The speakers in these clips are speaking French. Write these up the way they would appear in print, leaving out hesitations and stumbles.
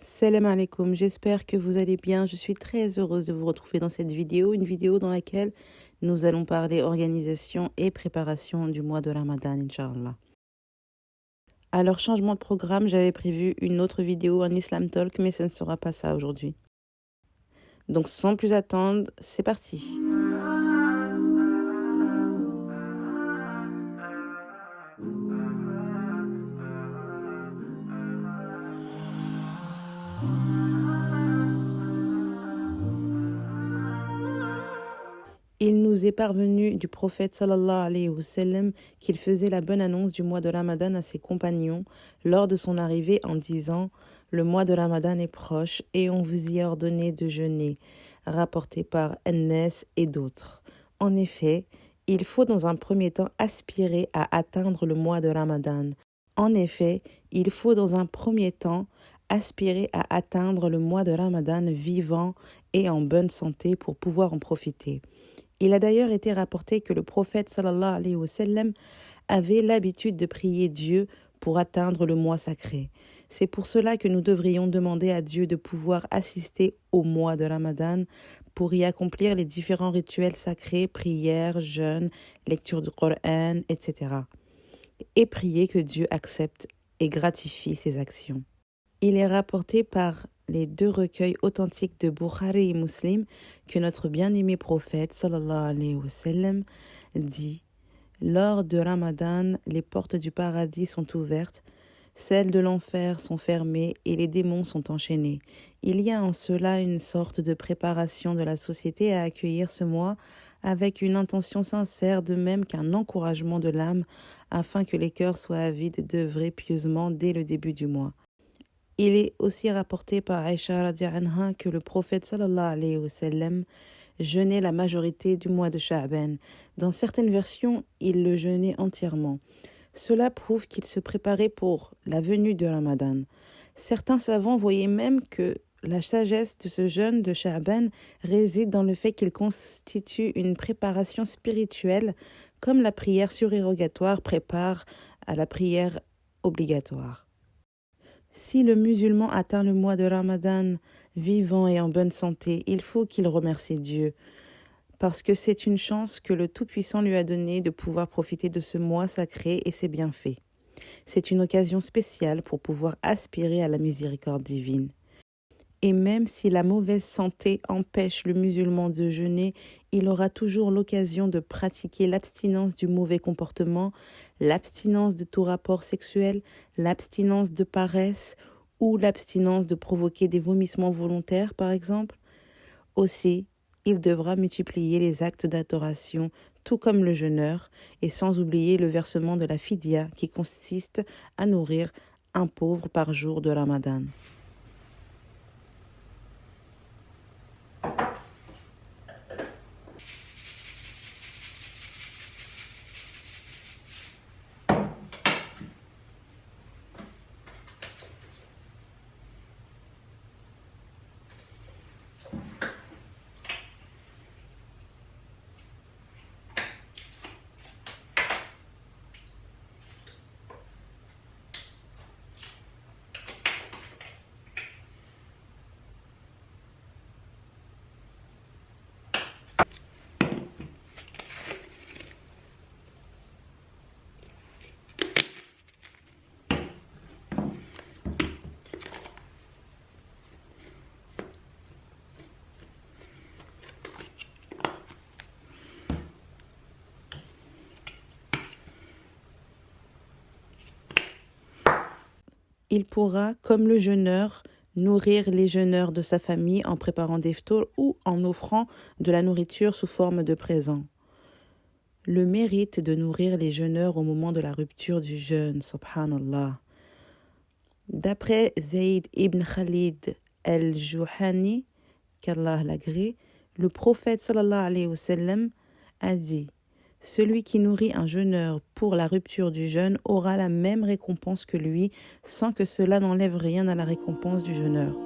Salam alaikum, j'espère que vous allez bien. Je suis très heureuse de vous retrouver dans cette vidéo, une vidéo dans laquelle nous allons parler organisation et préparation du mois de Ramadan, Inch'Allah. Alors, changement de programme, j'avais prévu une autre vidéo, un Islam Talk, mais ce ne sera pas ça aujourd'hui. Donc, sans plus attendre, c'est parti. Il nous est parvenu du prophète sallallahu alayhi wa sallam qu'il faisait la bonne annonce du mois de Ramadan à ses compagnons lors de son arrivée en disant « Le mois de Ramadan est proche et on vous y a ordonné de jeûner », rapporté par Anas et d'autres. En effet, il faut dans un premier temps aspirer à atteindre le mois de Ramadan. En effet, il faut dans un premier temps aspirer à atteindre le mois de Ramadan vivant et en bonne santé pour pouvoir en profiter. Il a d'ailleurs été rapporté que le prophète sallallahu alayhi wa sallam avait l'habitude de prier Dieu pour atteindre le mois sacré. C'est pour cela que nous devrions demander à Dieu de pouvoir assister au mois de Ramadan pour y accomplir les différents rituels sacrés, prières, jeûnes, lecture du Coran, etc. Et prier que Dieu accepte et gratifie ses actions. Il est rapporté par les deux recueils authentiques de Bukhari et Muslim que notre bien-aimé prophète sallallahu alayhi wa sallam dit « Lors de Ramadan, les portes du paradis sont ouvertes, celles de l'enfer sont fermées et les démons sont enchaînés. Il y a en cela une sorte de préparation de la société à accueillir ce mois avec une intention sincère de même qu'un encouragement de l'âme afin que les cœurs soient avides d'œuvrer pieusement dès le début du mois. » Il est aussi rapporté par Aïcha radiallahu anha que le prophète sallallahu alayhi wa sallam jeûnait la majorité du mois de Sha'ban. Dans certaines versions, il le jeûnait entièrement. Cela prouve qu'il se préparait pour la venue de Ramadan. Certains savants voyaient même que la sagesse de ce jeûne de Sha'ban réside dans le fait qu'il constitue une préparation spirituelle, comme la prière surérogatoire prépare à la prière obligatoire. Si le musulman atteint le mois de Ramadan vivant et en bonne santé, il faut qu'il remercie Dieu, parce que c'est une chance que le Tout-Puissant lui a donnée de pouvoir profiter de ce mois sacré et ses bienfaits. C'est une occasion spéciale pour pouvoir aspirer à la miséricorde divine. Et même si la mauvaise santé empêche le musulman de jeûner, il aura toujours l'occasion de pratiquer l'abstinence du mauvais comportement, l'abstinence de tout rapport sexuel, l'abstinence de paresse ou l'abstinence de provoquer des vomissements volontaires, par exemple. Aussi, il devra multiplier les actes d'adoration, tout comme le jeûneur, et sans oublier le versement de la fidya qui consiste à nourrir un pauvre par jour de Ramadan. Il pourra, comme le jeûneur, nourrir les jeûneurs de sa famille en préparant des ftours ou en offrant de la nourriture sous forme de présent. Le mérite de nourrir les jeûneurs au moment de la rupture du jeûne, subhanallah. D'après Zayd ibn Khalid al-Juhani, qu'Allah l'agrée, le prophète sallallahu alayhi wa sallam a dit « Celui qui nourrit un jeûneur pour la rupture du jeûne aura la même récompense que lui, sans que cela n'enlève rien à la récompense du jeûneur. »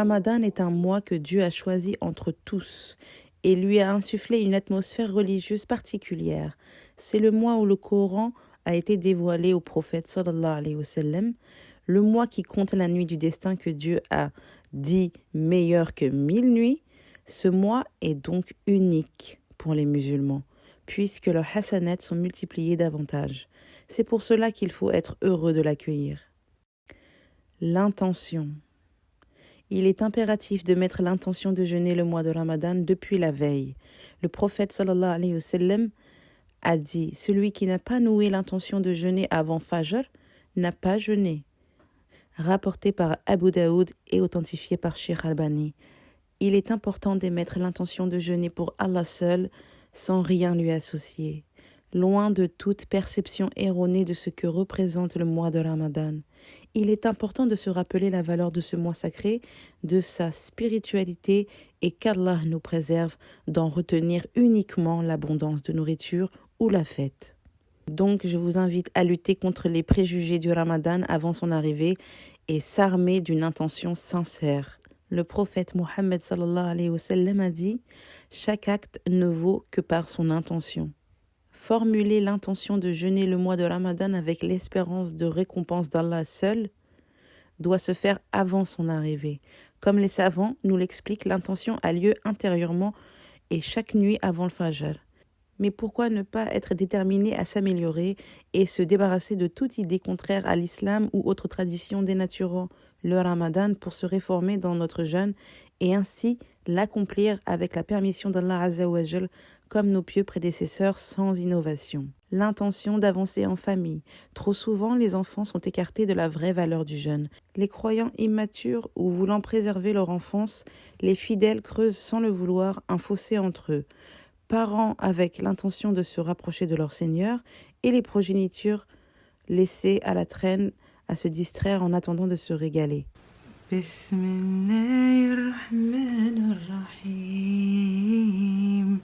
Ramadan est un mois que Dieu a choisi entre tous et lui a insufflé une atmosphère religieuse particulière. C'est le mois où le Coran a été dévoilé au prophète sallallahu alayhi wa sallam, le mois qui compte la nuit du destin que Dieu a dit meilleur que 1000 nuits. Ce mois est donc unique pour les musulmans, puisque leurs hasanats sont multipliés davantage. C'est pour cela qu'il faut être heureux de l'accueillir. L'intention. Il est impératif de mettre l'intention de jeûner le mois de Ramadan depuis la veille. Le prophète sallallahu alayhi wa sallam a dit « Celui qui n'a pas noué l'intention de jeûner avant Fajr n'a pas jeûné ». Rapporté par Abu Daoud et authentifié par Cheikh Albani. Il est important d'émettre l'intention de jeûner pour Allah seul, sans rien lui associer, loin de toute perception erronée de ce que représente le mois de Ramadan. Il est important de se rappeler la valeur de ce mois sacré, de sa spiritualité et qu'Allah nous préserve d'en retenir uniquement l'abondance de nourriture ou la fête. Donc, je vous invite à lutter contre les préjugés du Ramadan avant son arrivée et s'armer d'une intention sincère. Le prophète Mohammed sallallahu alayhi wa sallam a dit « Chaque acte ne vaut que par son intention ». Formuler l'intention de jeûner le mois de Ramadan avec l'espérance de récompense d'Allah seul doit se faire avant son arrivée. Comme les savants nous l'expliquent, l'intention a lieu intérieurement et chaque nuit avant le Fajr. Mais pourquoi ne pas être déterminé à s'améliorer et se débarrasser de toute idée contraire à l'islam ou autre tradition dénaturant le Ramadan pour se réformer dans notre jeûne et ainsi l'accomplir avec la permission d'Allah Azza wa Jal comme nos pieux prédécesseurs sans innovation. L'intention d'avancer en famille. Trop souvent, les enfants sont écartés de la vraie valeur du jeûne. Les croyants immatures ou voulant préserver leur enfance, les fidèles creusent sans le vouloir un fossé entre eux. Parents avec l'intention de se rapprocher de leur Seigneur et les progénitures laissées à la traîne à se distraire en attendant de se régaler. Bismillahirrahmanirrahim.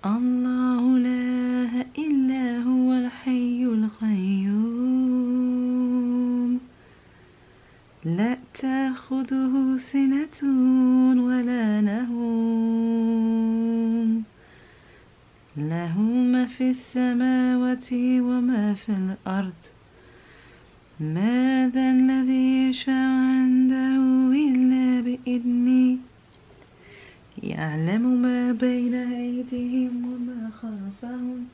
Allahu la illa huwa al-hayyul qayyum. La ta'khuduhu sinatun wa la nahum. له ما في السماوات وما في الأرض ماذا الذي يشفع عنده إلا بإذنه يعلم ما بين أيديهم وما خلفهم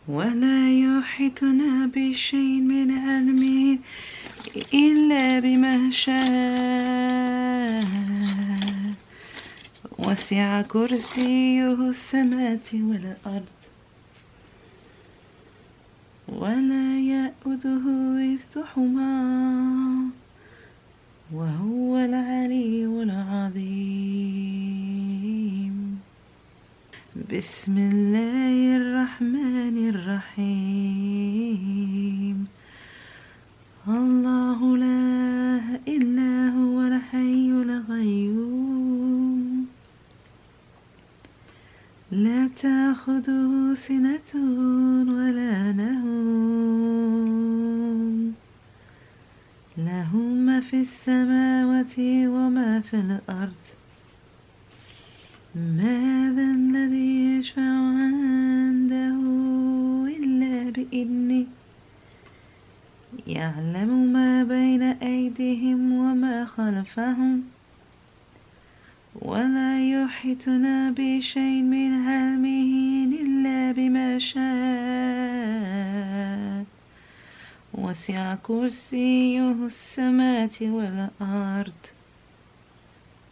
ولا يحيطون بشيء من علمه إلا بما شاء وسع كرسيه السماوات والأرض ولا يئوده حفظهما وهو العلي العظيم بسم الله الرحمن الرحيم الله لا إلا هو الحي القيوم لا تأخذه سنة ولا نوم له ما في السماوات وما في الأرض ماذا الذي يشفع عنده إلا بإذنه يعلم ما بين أيديهم وما خلفهم ولا يحيطون بشيء من علمه إلا بما شاء وسع كرسيه السماوات والأرض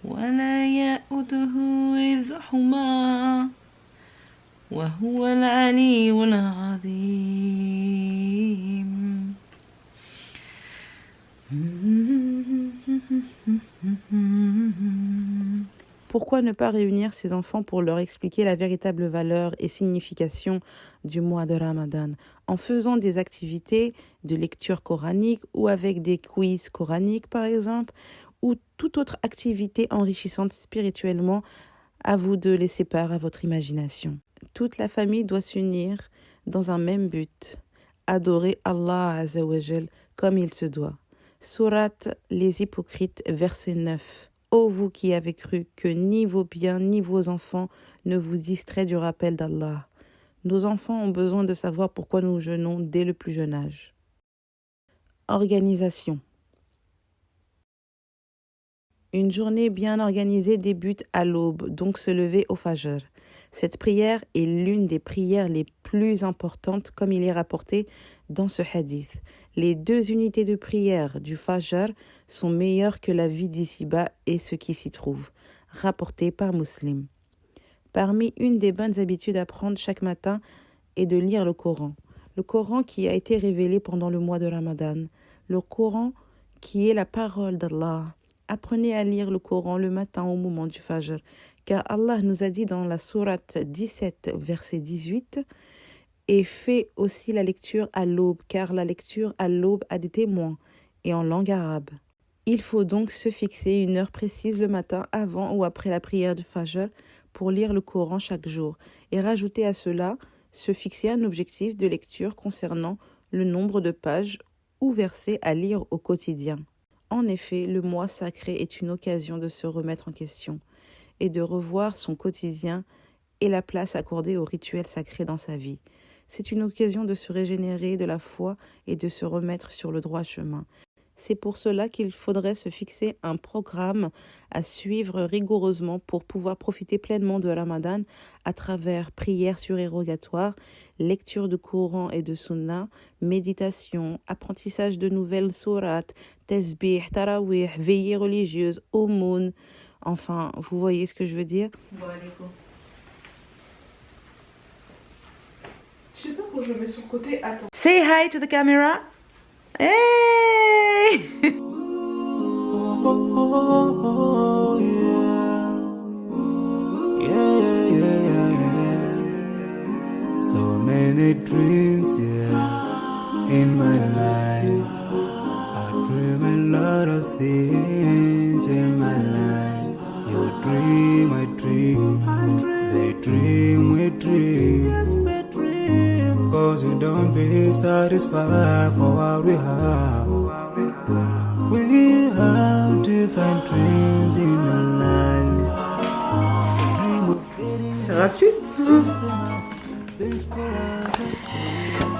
ولا يئوده حفظهما وهو العلي العظيم. Pourquoi ne pas réunir ces enfants pour leur expliquer la véritable valeur et signification du mois de Ramadan en faisant des activités de lecture coranique ou avec des quiz coraniques par exemple ou toute autre activité enrichissante spirituellement? À vous de laisser part à votre imagination. Toute la famille doit s'unir dans un même but, adorer Allah Azza wa Jal comme il se doit. Sourate Les Hypocrites, verset 9. Ô vous qui avez cru que ni vos biens ni vos enfants ne vous distraient du rappel d'Allah. Nos enfants ont besoin de savoir pourquoi nous jeûnons dès le plus jeune âge. Organisation. Une journée bien organisée débute à l'aube, donc se lever au Fajr. Cette prière est l'une des prières les plus importantes comme il est rapporté dans ce hadith. Les 2 unités de prière du Fajr sont meilleures que la vie d'ici-bas et ce qui s'y trouve, rapporté par Muslim. Parmi une des bonnes habitudes à prendre chaque matin est de lire le Coran. Le Coran qui a été révélé pendant le mois de Ramadan. Le Coran qui est la parole d'Allah. Apprenez à lire le Coran le matin au moment du Fajr, car Allah nous a dit dans la sourate 17, verset 18, « Et fait aussi la lecture à l'aube, car la lecture à l'aube a des témoins, et en langue arabe. » Il faut donc se fixer une heure précise le matin avant ou après la prière du Fajr pour lire le Coran chaque jour, et rajouter à cela se fixer un objectif de lecture concernant le nombre de pages ou versets à lire au quotidien. En effet, le mois sacré est une occasion de se remettre en question et de revoir son quotidien et la place accordée aux rituels sacrés dans sa vie. C'est une occasion de se régénérer de la foi et de se remettre sur le droit chemin. C'est pour cela qu'il faudrait se fixer un programme à suivre rigoureusement pour pouvoir profiter pleinement de Ramadan à travers prières surérogatoires, lecture de Coran et de Sunna, méditation, apprentissage de nouvelles sourates, tasbih, tarawih, veillées religieuses, aumônes. Enfin, vous voyez ce que je veux dire? Bon, allez, go. Je sais pas pourquoi je le mets sur le côté. Attends. Say hi to the camera. Hey! Oh, yeah. Yeah, yeah, yeah, yeah. So many dreams, yeah, in my life. I dream a lot of things in my life. You dream, I dream. They dream, we dream. Cause we don't be satisfied for what we have. We have different dreams in our life. Dream of getting Ça va plus?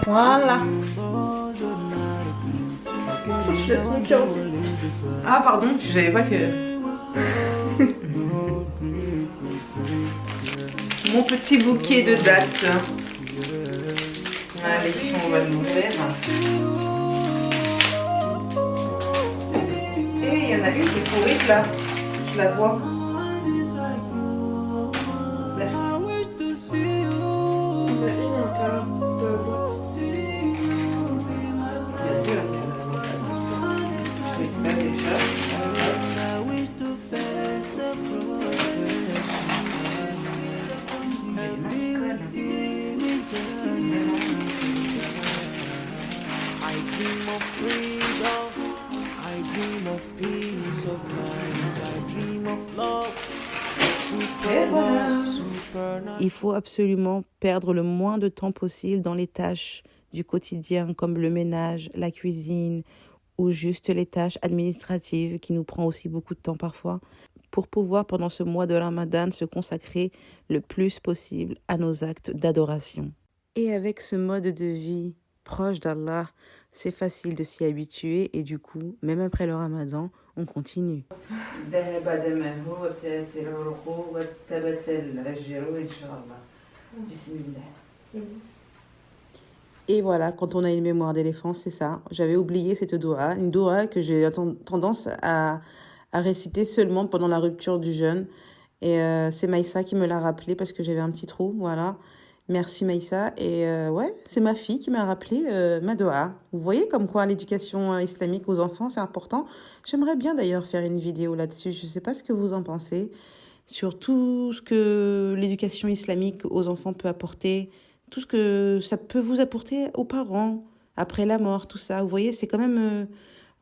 Voilà. Ah pardon, je savais pas que... Mon petit bouquet de dattes. Allez, on va l'ouvrir. Et il y en a une qui est pourrie là. Je la vois. Il faut absolument perdre le moins de temps possible dans les tâches du quotidien comme le ménage, la cuisine ou juste les tâches administratives qui nous prend aussi beaucoup de temps parfois pour pouvoir pendant ce mois de Ramadan se consacrer le plus possible à nos actes d'adoration. Et avec ce mode de vie proche d'Allah, c'est facile de s'y habituer et du coup, même après le Ramadan, on continue. Et voilà, quand on a une mémoire d'éléphant, c'est ça. J'avais oublié cette doua, une doua que j'ai tendance à réciter seulement pendant la rupture du jeûne. Et c'est Maïssa qui me l'a rappelé parce que j'avais un petit trou, voilà. Merci Maïssa. Et ouais, c'est ma fille qui m'a rappelé ma doua. Vous voyez comme quoi l'éducation islamique aux enfants, c'est important. J'aimerais bien d'ailleurs faire une vidéo là-dessus. Je ne sais pas ce que vous en pensez. Sur tout ce que l'éducation islamique aux enfants peut apporter, tout ce que ça peut vous apporter aux parents, après la mort, tout ça. Vous voyez, c'est quand même,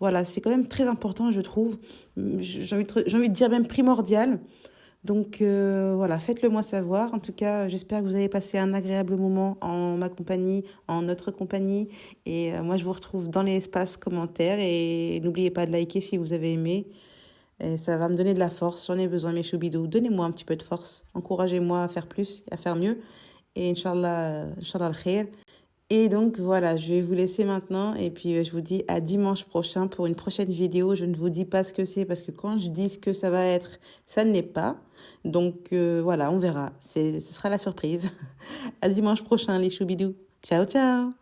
voilà, c'est quand même très important, je trouve. J'ai envie de dire même primordial. Donc voilà, faites-le moi savoir. En tout cas, j'espère que vous avez passé un agréable moment en ma compagnie, en notre compagnie. Et moi, je vous retrouve dans l'espace commentaires. Et n'oubliez pas de liker si vous avez aimé. Et ça va me donner de la force. J'en ai besoin, mes choubidous. Donnez-moi un petit peu de force. Encouragez-moi à faire plus, à faire mieux. Et Inch'Allah, Inch'Allah al-khair. Et donc voilà, je vais vous laisser maintenant et puis je vous dis à dimanche prochain pour une prochaine vidéo. Je ne vous dis pas ce que c'est parce que quand je dis ce que ça va être, ça ne l'est pas. Donc voilà, on verra. Ce sera la surprise. À dimanche prochain les choubidous. Ciao, ciao.